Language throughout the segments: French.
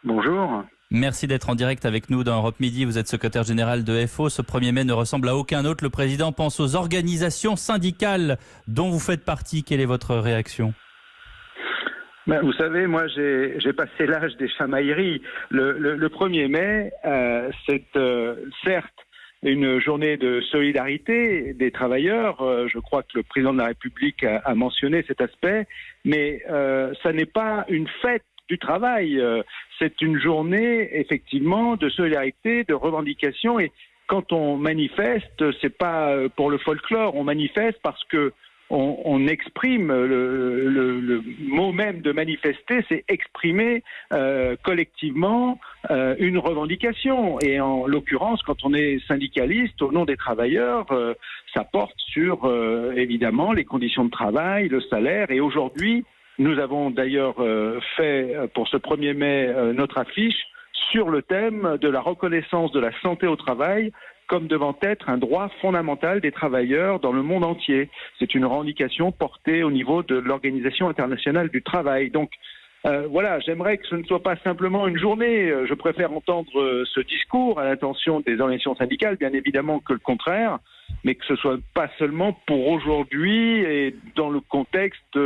Bonjour. Merci d'être en direct avec nous dans Europe Midi. Vous êtes secrétaire général de FO. Ce 1er mai ne ressemble à aucun autre. Le président pense aux organisations syndicales dont vous faites partie. Quelle est votre réaction ? Vous savez, moi j'ai passé l'âge des chamailleries. Le 1er mai, c'est certes une journée de solidarité des travailleurs. Je crois que le président de la République a mentionné cet aspect, mais ça n'est pas une fête du travail. C'est une journée effectivement de solidarité, de revendication, et quand on manifeste, c'est pas pour le folklore, on manifeste parce que on exprime le mot même de manifester, c'est exprimer collectivement une revendication. Et en l'occurrence, quand on est syndicaliste au nom des travailleurs, ça porte sur évidemment les conditions de travail, le salaire. Et aujourd'hui, nous avons d'ailleurs fait pour ce 1er mai notre affiche sur le thème de la reconnaissance de la santé au travail comme devant être un droit fondamental des travailleurs dans le monde entier. C'est une revendication portée au niveau de l'Organisation internationale du travail. Donc voilà, j'aimerais que ce ne soit pas simplement une journée. Je préfère entendre ce discours à l'intention des organisations syndicales, bien évidemment que le contraire, mais que ce soit pas seulement pour aujourd'hui et dans le contexte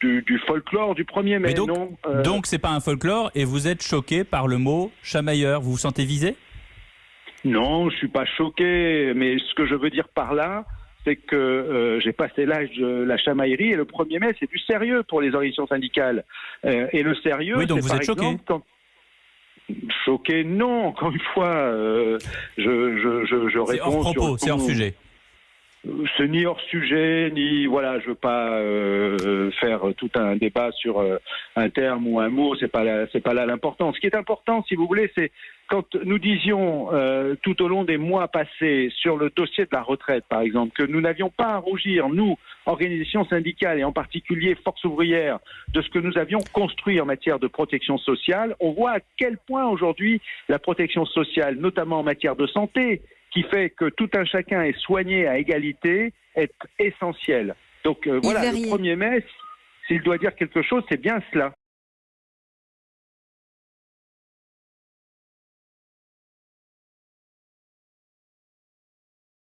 du folklore du 1er mai. Mais donc c'est pas un folklore et vous êtes choqué par le mot chamailleur. Vous vous sentez visé ? Non, je suis pas choqué, mais ce que je veux dire par là, c'est que j'ai passé l'âge de la chamaillerie et le 1er mai, c'est du sérieux pour les organisations syndicales. Et le sérieux, oui, donc c'est vous par êtes choqué. exemple, choqué, non, encore une fois, je réponds. C'est hors propos, c'est hors sujet. C'est ni hors sujet, ni voilà, je veux pas faire tout un débat sur un terme ou un mot, c'est pas là l'important. Ce qui est important, si vous voulez, c'est quand nous disions tout au long des mois passés sur le dossier de la retraite, par exemple, que nous n'avions pas à rougir, nous, organisations syndicales et en particulier Force ouvrière, de ce que nous avions construit en matière de protection sociale, on voit à quel point aujourd'hui la protection sociale, notamment en matière de santé, qui fait que tout un chacun est soigné à égalité, est essentiel. Donc voilà, le 1er mai, s'il doit dire quelque chose, c'est bien cela.